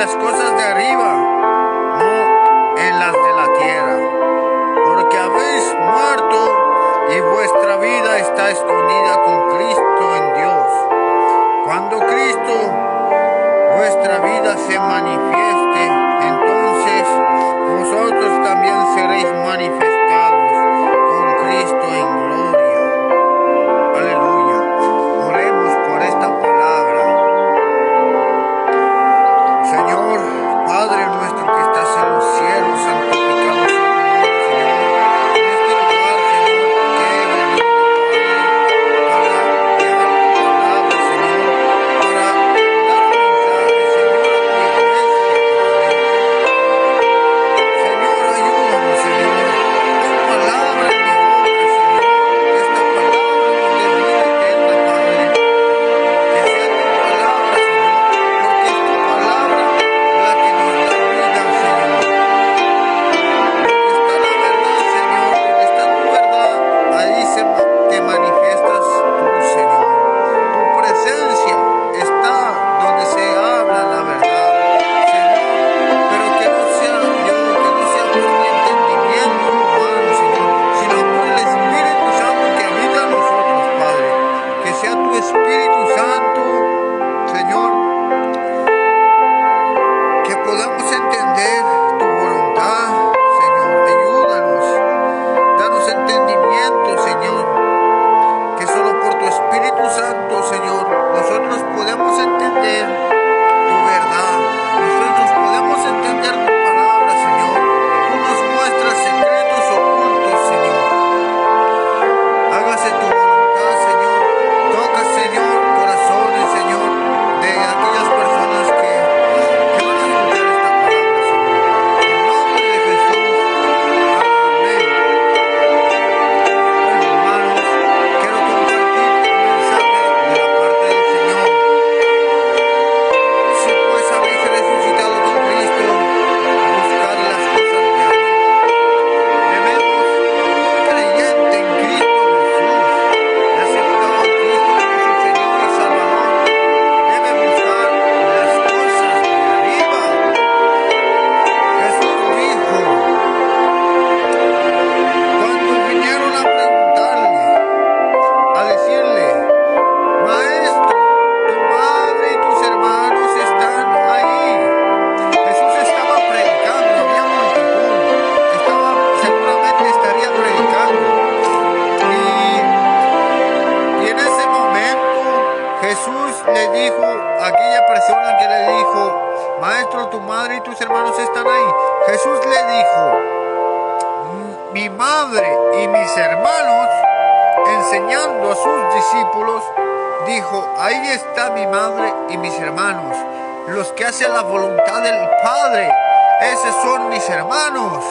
las cosas de arriba, no en las de la tierra, porque habéis muerto y vuestra vida está escondida con Cristo en Dios. Cuando Cristo, vuestra vida, se manifieste, entonces vosotros también seréis manifestados con Cristo en gloria. Aleluya. Oremos por esta palabra. Señor, Padre nuestro que estás en los cielos, santificado sea tu nombre, Señor. En este lugar, Señor, que he venido, Padre, para llevar tu palabra, Señor, para dar un mensaje, Señor, a tu iglesia, Padre. Señor, ayúdanos, Señor. Pon palabra en mi boca, Señor. Esta palabra nos dé vida eterna, Padre. Que sea tu palabra, Señor, porque es tu palabra la que nos da vida, Señor. Donde está la verdad, Señor, donde está tu verdad, ahí te manifiestas tú, Señor. Tu presencia está donde se habla la verdad, Señor. Pero que no sea yo, que no sea por mi entendimiento humano, Señor, sino por el Espíritu Santo que habita en nosotros, Padre. Que sea tu Espíritu Santo, Señor, que podamos entender tu voluntad, Señor. Ayúdanos, danos entendimiento, Señor. Que solo por tu Espíritu Santo, Señor, nosotros podemos entender tu verdad. Nosotros podemos entender tu palabra, Señor. Tú nos muestras secretos ocultos, Señor. Hágase tu voluntad, Señor. Toca, Señor, corazones, Señor, de aquellas personas que van a escuchar esta palabra, Señor. En nombre de Jesús. Amén. Hermanos, quiero compartir un mensaje de la parte del Señor. Si pues habéis resucitado con Cristo, buscad las cosas de arriba. Debemos, un creyente en Cristo Jesús, aceptado a Cristo como su Señor y Salvador, debe buscar las cosas de arriba. Jesús dijo, cuando vinieron a preguntarle, a decirle, Maestro, tu madre y tus hermanos están ahí. Jesús estaba predicando, había multitud, seguramente estaría predicando. Y en ese momento Jesús le dijo a aquella persona que le dijo, Maestro, tu madre y tus hermanos están ahí. Jesús le dijo, mi madre y mis hermanos, enseñando a sus discípulos, dijo, ahí está mi madre y mis hermanos, los que hacen la voluntad del Padre. Esos son mis hermanos,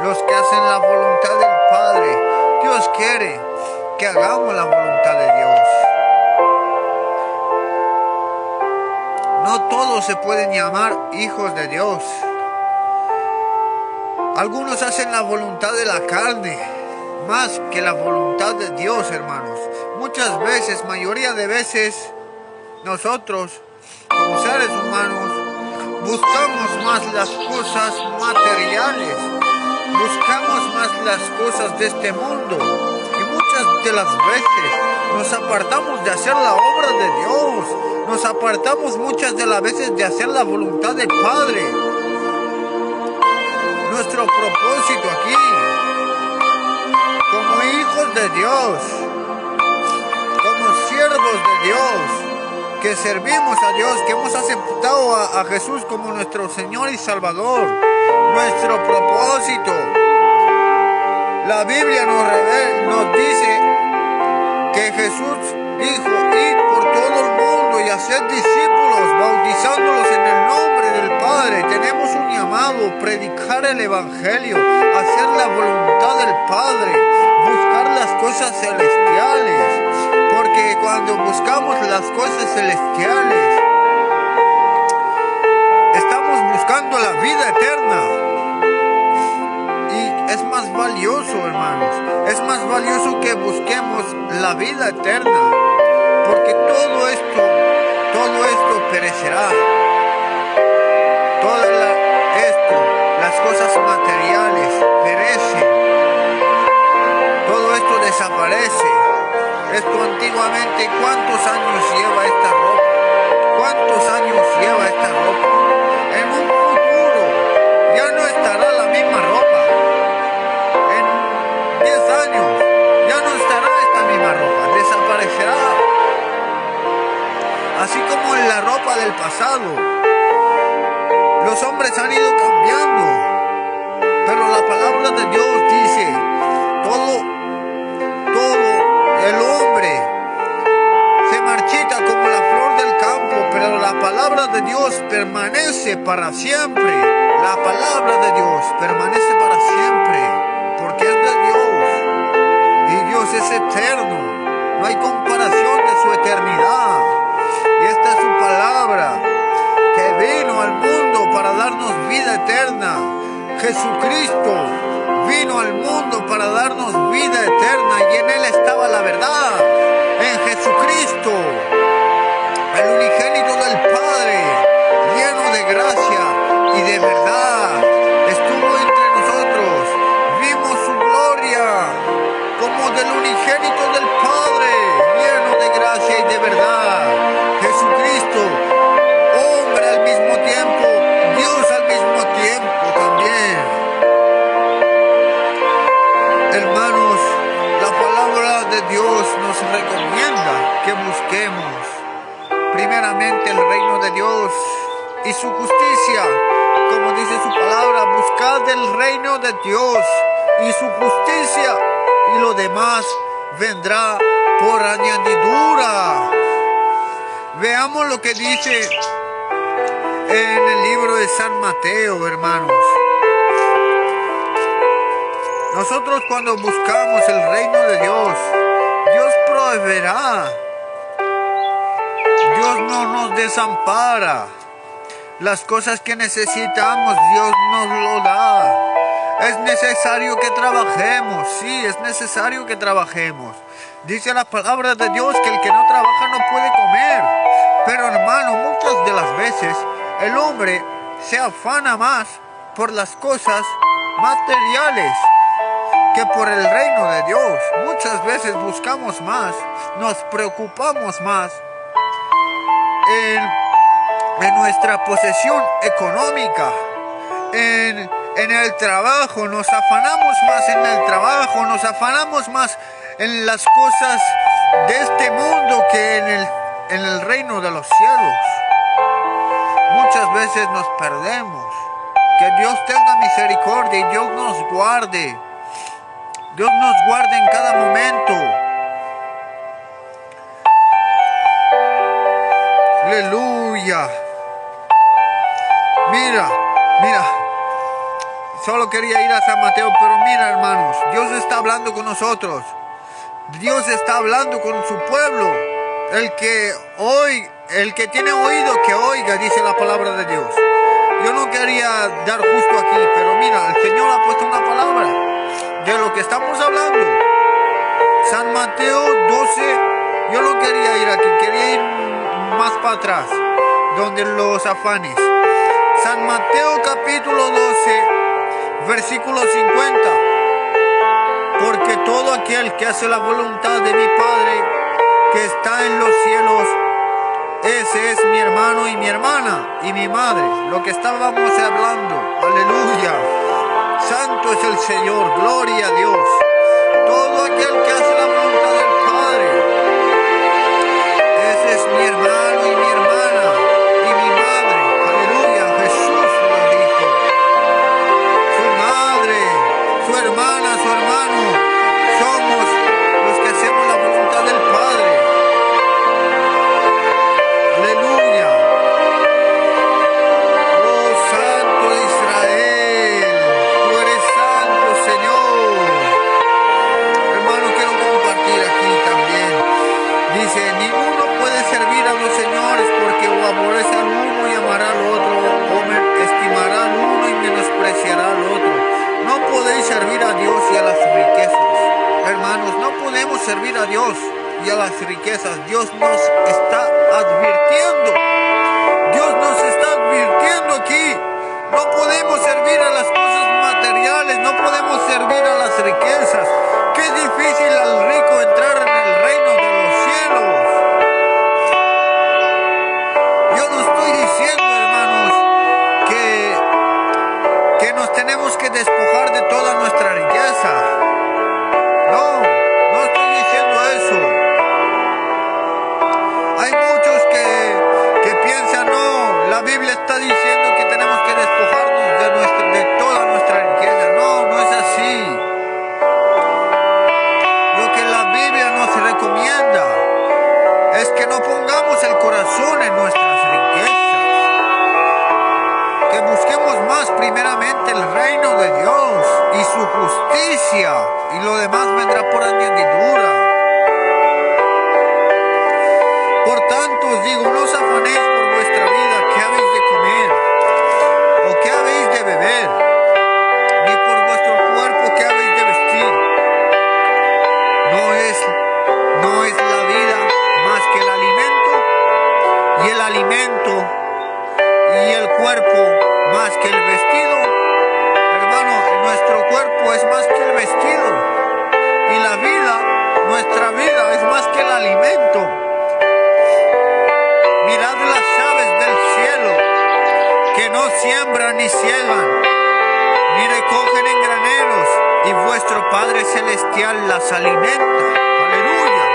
los que hacen la voluntad del Padre. Dios quiere que hagamos la voluntad de Dios. No todos se pueden llamar hijos de Dios. Algunos hacen la voluntad de la carne más que la voluntad de Dios, hermanos. Muchas veces, mayoría de veces, nosotros, como seres humanos, buscamos más las cosas materiales, buscamos más las cosas de este mundo, y muchas de las veces nos apartamos de hacer la obra de Dios, nos apartamos muchas de las veces de hacer la voluntad del Padre. Nuestro propósito aquí, como hijos de Dios, como siervos de Dios, que servimos a Dios, que hemos aceptado a Jesús como nuestro Señor y Salvador, nuestro propósito, la Biblia nos dice que Jesús dijo, id por todo el mundo y haced discípulos, bautizándolos en el nombre del Padre. Tenemos un llamado, predicar el Evangelio, hacer la voluntad del Padre, buscar las cosas celestiales, porque cuando buscamos las cosas celestiales, estamos buscando la vida eterna. Y es más valioso, hermanos, es más valioso que busquemos la vida eterna, porque todo esto perecerá. esto antiguamente, ¿cuántos años lleva esta ropa? ¿Cuántos años lleva esta ropa? En un futuro ya no estará la misma ropa. En 10 años ya no estará esta misma ropa, desaparecerá. Así como en la ropa del pasado, los hombres han ido cambiando, pero la palabra de Dios dice, todo el hombre se marchita como la flor del campo, pero la palabra de Dios permanece para siempre. La palabra de Dios permanece para siempre, porque es de Dios, y Dios es eterno. No hay comparación de su eternidad. Y esta es su palabra, que vino al mundo para darnos vida eterna. Jesucristo vino al mundo para darnos vida eterna, y en Él estaba la verdad. En Jesucristo, el unigénito del Padre, lleno de gracia y de verdad, estuvo entre nosotros. Vimos su gloria como del unigénito del Padre, lleno de gracia y de verdad. Jesucristo, hombre al mismo tiempo, Dios al mismo tiempo también. Hermanos, la palabra de Dios nos recomienda que busquemos primeramente el reino de Dios y su justicia. Como dice su palabra, buscad el reino de Dios y su justicia, y lo demás vendrá por añadidura. Veamos lo que dice en el libro de San Mateo, hermanos. Nosotros cuando buscamos el reino de Dios, Dios proveerá. Dios no nos desampara. Las cosas que necesitamos, Dios nos lo da. Es necesario que trabajemos, sí, es necesario que trabajemos. Dice la palabra de Dios que el que no trabaja no puede comer. Pero hermano, muchas de las veces el hombre se afana más por las cosas materiales que por el reino de Dios. Muchas veces buscamos más, nos preocupamos más en nuestra posesión económica, en el trabajo, nos afanamos más en el trabajo, nos afanamos más en las cosas de este mundo que en el reino de los cielos. Muchas veces nos perdemos. Que Dios tenga misericordia y Dios nos guarde. Dios nos guarde en cada momento. Aleluya. Mira. Solo quería ir a San Mateo, pero mira, hermanos, Dios está hablando con nosotros. Dios está hablando con su pueblo. El que tiene oído, que oiga, dice la palabra de Dios. Yo no quería dar justo aquí, pero mira, el Señor ha puesto una palabra de lo que estamos hablando. San Mateo 12, yo no quería ir aquí, quería ir más para atrás, donde los afanes. San Mateo capítulo 12, versículo 50. Porque todo aquel que hace la voluntad de mi Padre que está en los cielos, ese es mi hermano y mi hermana y mi madre. Lo que estábamos hablando. Aleluya. Santo es el Señor. Gloria a Dios. Todo aquel que hace la voluntad del Padre, ese es mi hermano y mi hermana y mi madre. Aleluya. Jesús lo dijo. Su madre, su hermana, su hermano, somos los que hacemos la voluntad del Padre. Aleluya. Oh Santo de Israel, tú eres santo, Señor. Hermano, quiero compartir aquí también. Dice, ninguno puede servir a los señores, porque o aborrece al uno y amará al otro, o estimará al uno y menospreciará al otro. No podéis servir a Dios y a las riquezas. Hermanos, no podemos servir a Dios y a las riquezas. Dios nos está advirtiendo. Dios nos está advirtiendo aquí. No podemos servir a las cosas materiales, no podemos servir a las riquezas. Qué difícil al rico entrar en el reino de los tenemos que despojar de toda nuestra riqueza. No, no estoy diciendo eso. Hay muchos que piensan, no, la Biblia está diciendo que tenemos que despojarnos de toda nuestra riqueza. No, no es así. Lo que la Biblia nos recomienda es que no pongamos el corazón en nuestras riquezas, que busquemos más primeramente el reino de Dios y su justicia, y lo demás vendrá por añadidura. Por tanto os digo, no os afanéis por vuestra vida, qué habéis de comer o qué habéis de beber, ni por vuestro cuerpo qué habéis de vestir. No es la vida más que el alimento, y el alimento y el cuerpo más que el vestido. Hermano, nuestro cuerpo es más que el vestido, y la vida, nuestra vida, es más que el alimento. Mirad las aves del cielo, que no siembran ni ciegan, ni recogen en graneros, y vuestro Padre Celestial las alimenta. Aleluya.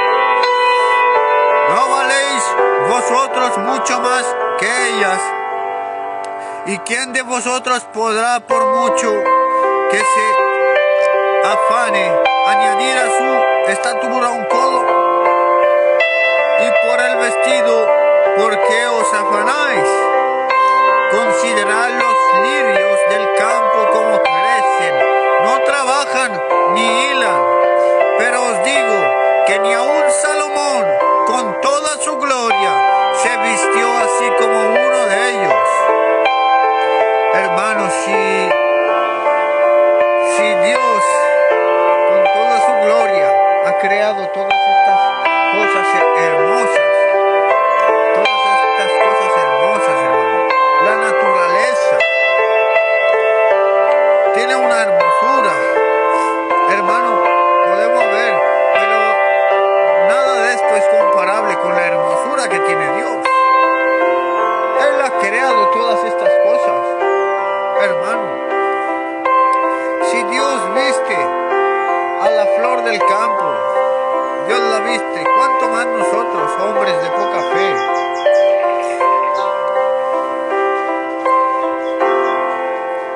¿No valéis vosotros mucho más que ellas? ¿Y quién de vosotros podrá, por mucho que se afane, añadir a su estatura un codo? Y por el vestido, ¿por qué os afanáis? Considerad los lirios del campo como crecen, no trabajan ni hilan, pero os digo que ni aun Salomón, con toda su gloria, se vistió así como uno de ellos. Hermanos, si Dios, con toda su gloria, ha creado todas estas cosas hermosas, hermano, la naturaleza tiene una hermosura, hermano, podemos ver, pero nada de esto es comparable con la hermosura que tiene Dios. Él ha creado todas estas cosas, hermano. Si Dios viste a la flor del campo, Dios la viste, ¿cuánto más nosotros, hombres de poca fe?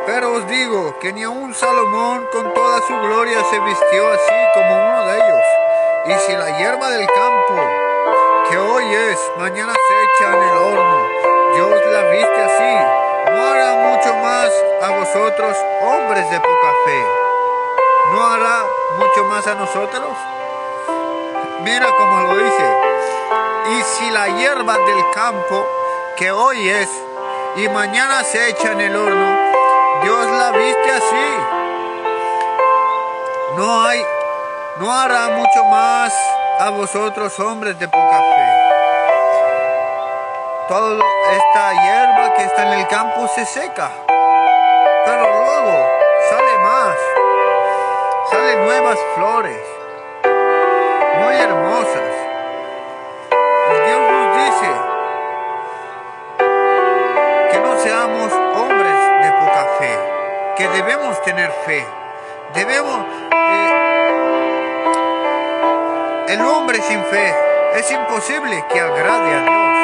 Pero os digo que ni aun Salomón con toda su gloria se vistió así como uno de ellos. Y si la hierba del campo, que hoy es, mañana se echa en el horno, Dios la viste así, ¿no hará mucho más a vosotros, hombres de poca fe? ¿No hará mucho más a nosotros? Mira cómo lo dice. Y si la hierba del campo, que hoy es, y mañana se echa en el horno, Dios la viste así, no hará mucho más a vosotros, hombres de poca fe. Toda esta hierba que está en el campo se seca, pero luego salen nuevas flores, muy hermosas. Y Dios nos dice que no seamos hombres de poca fe, que debemos tener fe. El hombre sin fe es imposible que agrade a Dios.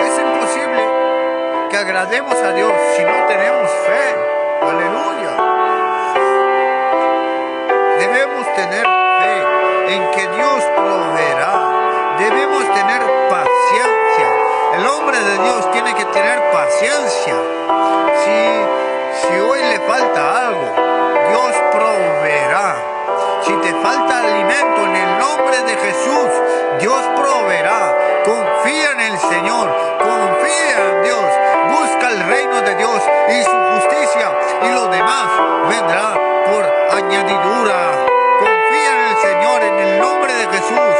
Es imposible que agrademos a Dios si no tenemos fe. Aleluya. Debemos tener fe en que Dios proveerá. Debemos tener paciencia. El hombre de Dios tiene que tener paciencia. Si hoy le falta algo, Dios proveerá. Si te falta alimento, en el nombre de Jesús, Dios proveerá. Confía en el Señor, confía en Dios, busca el reino de Dios y su justicia, y lo demás vendrá por añadidura. Confía en el Señor, en el nombre de Jesús.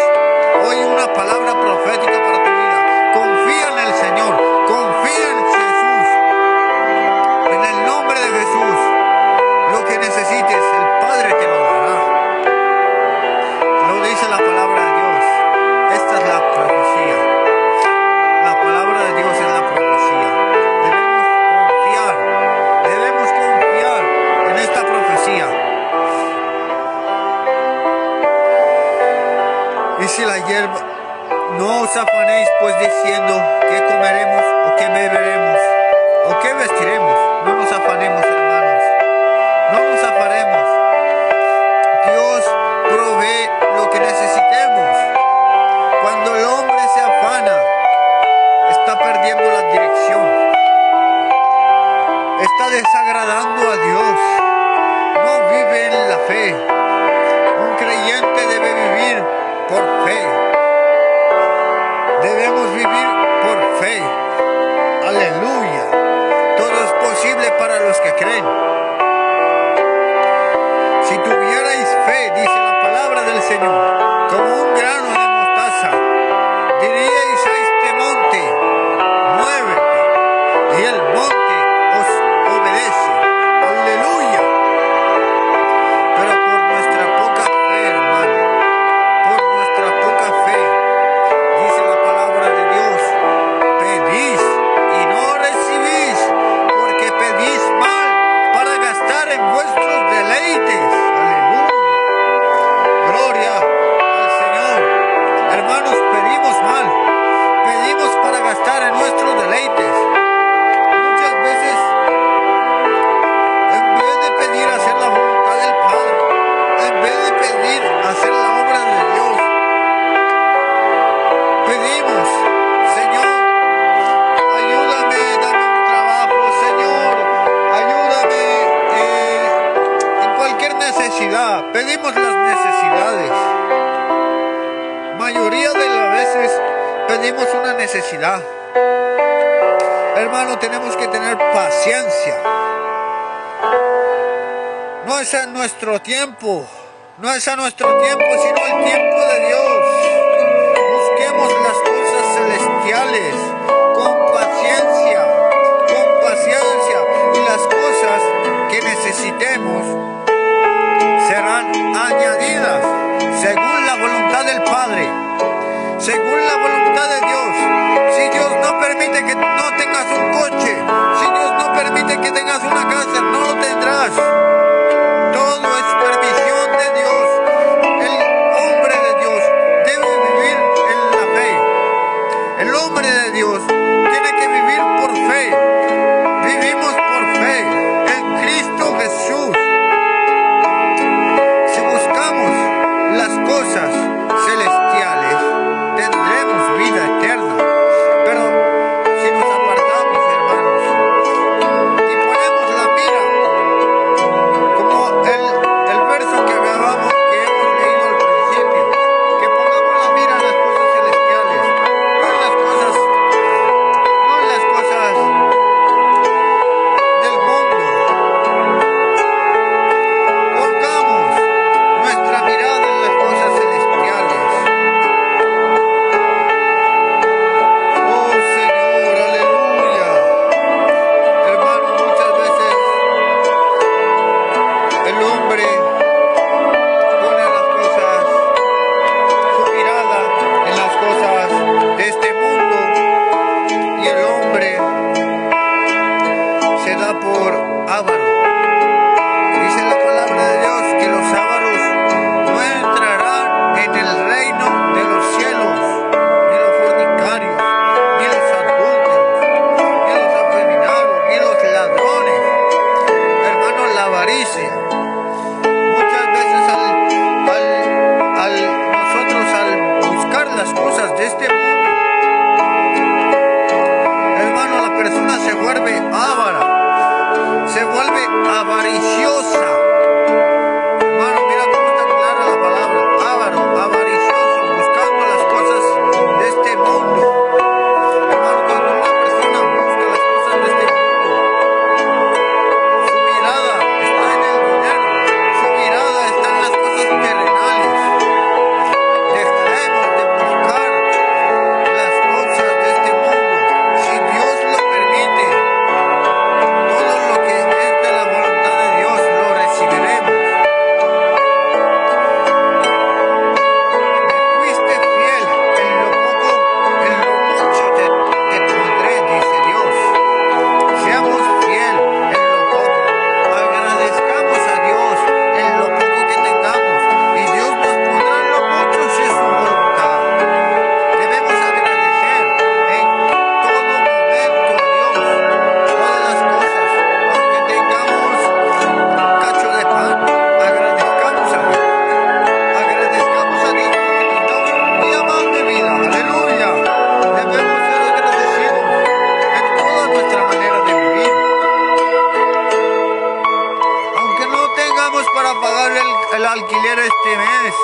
Hoy una palabra profética para tu vida. Confía en el Señor, confía en Jesús, en el nombre de Jesús. Lo que necesites, el Padre te lo dará. Lo dice la palabra de Dios. Esta es la profecía. La palabra diciendo qué comeremos o qué beberemos o qué vestiremos. No nos afanemos, hermanos. No nos afanemos. Dios provee lo que necesitemos. Cuando el hombre se afana, está perdiendo la dirección. Está desagradando a Dios. No vive en la fe. Un creyente debe vivir por fe. Debemos vivir por fe. Aleluya. Todo es posible para los que creen. Si tuvierais fe, dice la palabra del Señor, como un grano de mostaza, diríais a este monte, muévete, y el monte os obedece. Aleluya. Pero por nuestra poca fe, hermano, por nuestra poca fe, dice la palabra de Dios, pedís y no recibís, porque pedís mal para gastar en vuestros deleites. Aleluya. Gloria al Señor. Hermanos, pedimos mal. Pedimos para gastar en nuestros deleites. Muchas veces, en vez de pedir hacer la voluntad del Padre, en vez de pedir hacer la obra de Dios, pedimos, Señor, ayúdame, dame un trabajo, Señor, ayúdame en cualquier necesidad. Pedimos las necesidades. Mayoría de las veces pedimos una necesidad. Hermano, tenemos que tener paciencia. No es a nuestro tiempo, no es a nuestro tiempo, sino el tiempo de Dios. Busquemos las cosas celestiales con paciencia, y las cosas que necesitemos serán añadidas según la voluntad del Padre, según la voluntad de Dios. Si Dios no permite que no tengas un coche, si Dios no permite que tengas una casa, no lo tendrás. Todo es permisión de Dios. El hombre de Dios debe vivir en la fe. El hombre de Dios tiene que vivir por fe. Vivimos por fe en Cristo Jesús. Si buscamos las cosas celestiales, tendremos vida eterna. Pero si nos apartamos, hermanos, y ponemos la mira, como el verso que hemos leído al principio, que pongamos la mira en las cosas celestiales, no en las cosas del mundo. Pongamos nuestra mirada en las cosas celestiales. Oh Señor, aleluya. Hermano, muchas veces el hombre pone su mirada en las cosas de este mundo, y el hombre se da por avaro. Dice la palabra de Dios que los ávaros no entrarán en el reino de los cielos, ni los fornicarios, ni los adúlteros, ni los afeminados, ni los ladrones. Hermanos, la avaricia. Muchas veces nosotros al buscar las cosas de este mundo, hermano, la persona se vuelve avara, se vuelve alquiler este mes.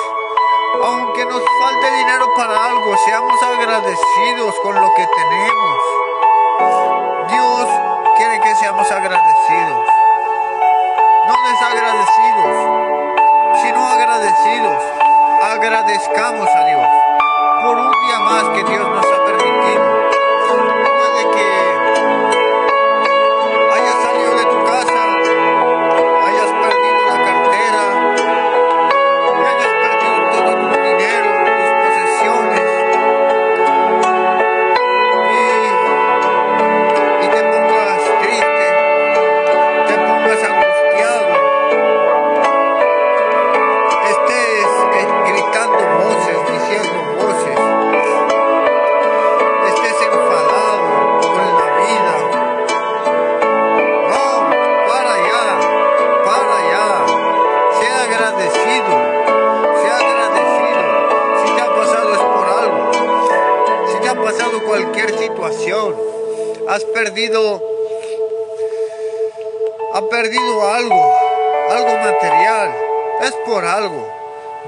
Aunque nos falte dinero para algo, seamos agradecidos con lo que tenemos. Dios quiere que seamos agradecidos. No desagradecidos, sino agradecidos. Agradezcamos a Dios por un día más que Dios nos ha permitido. Puede que hayas salido de tu casa, hayas perdido la cartera, y hayas perdido todo tu dinero, tus posesiones, y te pongas triste, te pongas angustiado, estés gritando voces, diciendo voces, estés enfadado con la vida. No, para allá, sea agradecido, sea agradecido. Si te ha pasado es por algo, si te ha pasado cualquier situación, has perdido algo material, es por algo.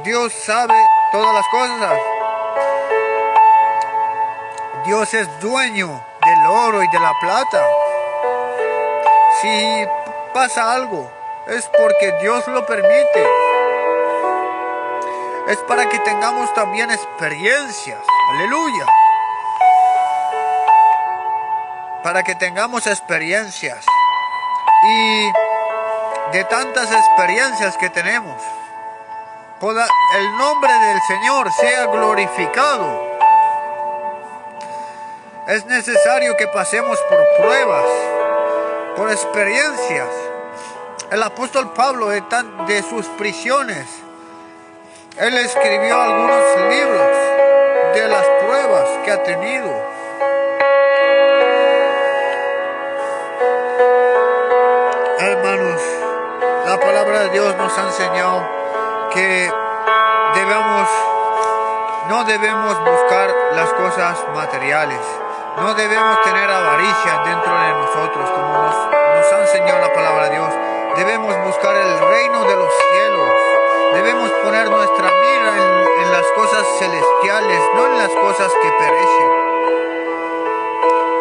Dios sabe todas las cosas. Dios es dueño del oro y de la plata. Si pasa algo, es porque Dios lo permite. Es para que tengamos también experiencias. Aleluya. Para que tengamos experiencias. Y de tantas experiencias que tenemos, el nombre del Señor sea glorificado. Es necesario que pasemos por pruebas, por experiencias. El apóstol Pablo, de sus prisiones, él escribió algunos libros de las pruebas que ha tenido. Hermanos, la palabra de Dios nos ha enseñado que no debemos buscar las cosas materiales. No debemos tener avaricia dentro de nosotros, como nos ha enseñado la palabra de Dios. Debemos buscar el reino de los cielos. Debemos poner nuestra mira en las cosas celestiales, no en las cosas que perecen.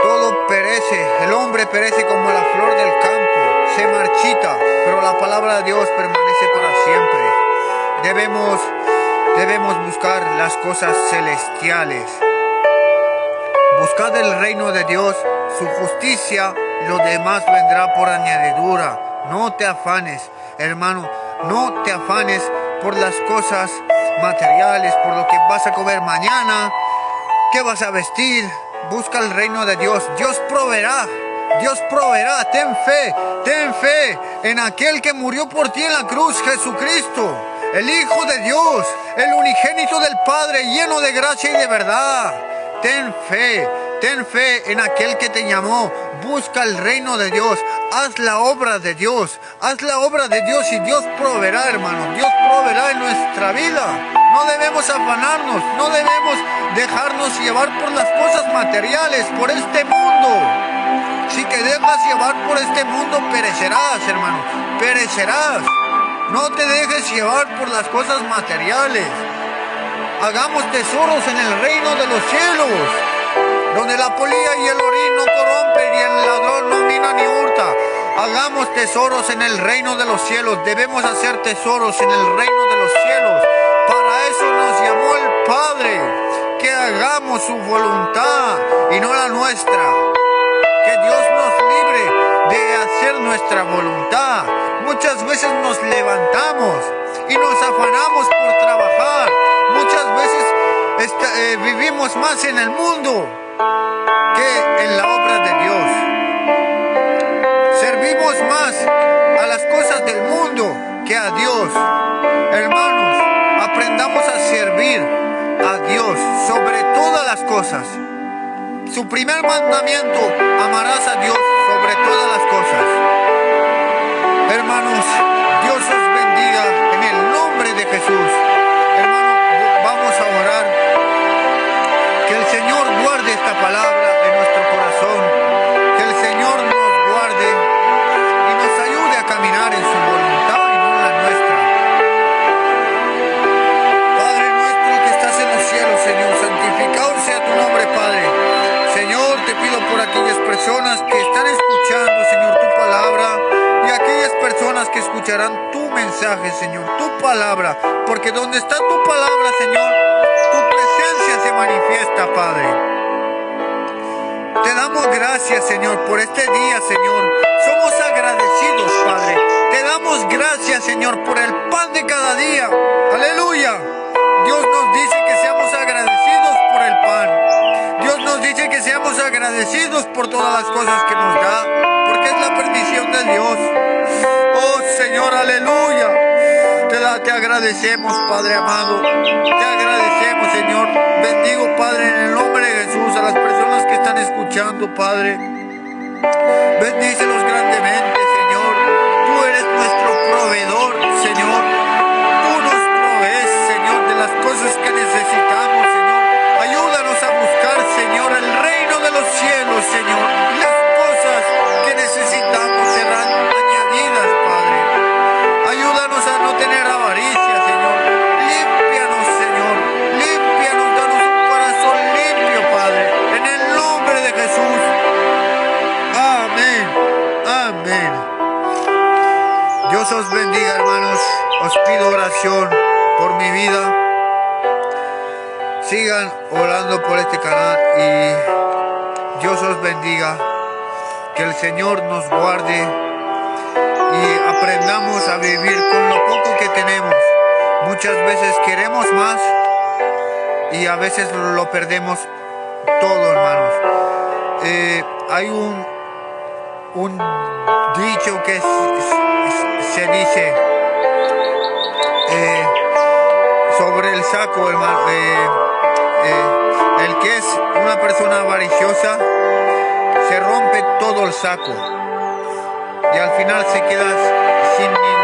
Todo perece, el hombre perece como la flor del campo, se marchita, pero la palabra de Dios permanece para siempre. Debemos buscar las cosas celestiales. Buscad el reino de Dios, su justicia, lo demás vendrá por añadidura. No te afanes, hermano, no te afanes por las cosas materiales, por lo que vas a comer mañana, qué vas a vestir. Busca el reino de Dios. Dios proveerá. Ten fe en aquel que murió por ti en la cruz, Jesucristo, el Hijo de Dios, el unigénito del Padre, lleno de gracia y de verdad. Ten fe en aquel que te llamó. Busca el reino de Dios. Haz la obra de Dios. Y Dios proveerá, hermano. Dios proveerá en nuestra vida. No debemos afanarnos. No debemos dejarnos llevar por las cosas materiales, por este mundo. Si te dejas llevar por este mundo, perecerás, hermano. Perecerás. No te dejes llevar por las cosas materiales. Hagamos tesoros en el reino de los cielos, donde la polilla y el orín no corrompen y el ladrón no mina ni hurta. Hagamos tesoros en el reino de los cielos. Debemos hacer tesoros en el reino de los cielos. Para eso nos llamó el Padre, que hagamos su voluntad y no la nuestra. Que Dios nos libre de hacer nuestra voluntad. Muchas veces nos levantamos y nos afanamos por trabajar. Muchas veces vivimos más en el mundo que en la obra de Dios. Servimos más a las cosas del mundo que a Dios. Hermanos, aprendamos a servir a Dios sobre todas las cosas. Su primer mandamiento: amarás a Dios sobre todas las cosas. Hermanos, Dios os bendiga en el nombre de Jesús. Hermanos, vamos a orar. Que el Señor guarde esta palabra en nuestro corazón. Que el Señor nos guarde y nos ayude a caminar en su voluntad y no en la nuestra. personas que escucharán tu mensaje, Señor, tu palabra, porque donde está tu palabra, Señor, tu presencia se manifiesta, Padre. Te damos gracias, Señor, por este día, Señor. Somos agradecidos, Padre. Te damos gracias, Señor, por el pan de cada día. Aleluya. Dios nos dice que seamos agradecidos por el pan. Dios nos dice que seamos agradecidos por todas las cosas que nos da, porque es la permisión de Dios. Oh, Señor, aleluya. Te agradecemos, Padre amado. Te agradecemos, Señor. Bendigo, Padre, en el nombre de Jesús a las personas que están escuchando, Padre. Bendícelos grandemente, Señor. Tú eres nuestro proveedor, Señor. Tú nos provees, Señor, de las cosas que necesitamos, Señor. Ayúdanos a buscar, Señor, el reino de los cielos, Señor. Y las cosas que necesitamos serán añadidas, Padre. Ayúdanos a no tener avaricia, Señor. Límpianos, Señor. Límpianos, danos un corazón limpio, Padre. En el nombre de Jesús. Amén. Amén. Dios os bendiga, hermanos. Os pido oración por mi vida. Sigan orando por este canal y Dios os bendiga. Que el Señor nos guarde y aprendamos a vivir con lo poco que tenemos. Muchas veces queremos más y a veces lo perdemos todo, hermanos. Hay un dicho que se dice sobre el saco, hermano. El que es una persona avariciosa se rompe todo el saco y al final se queda sin ningún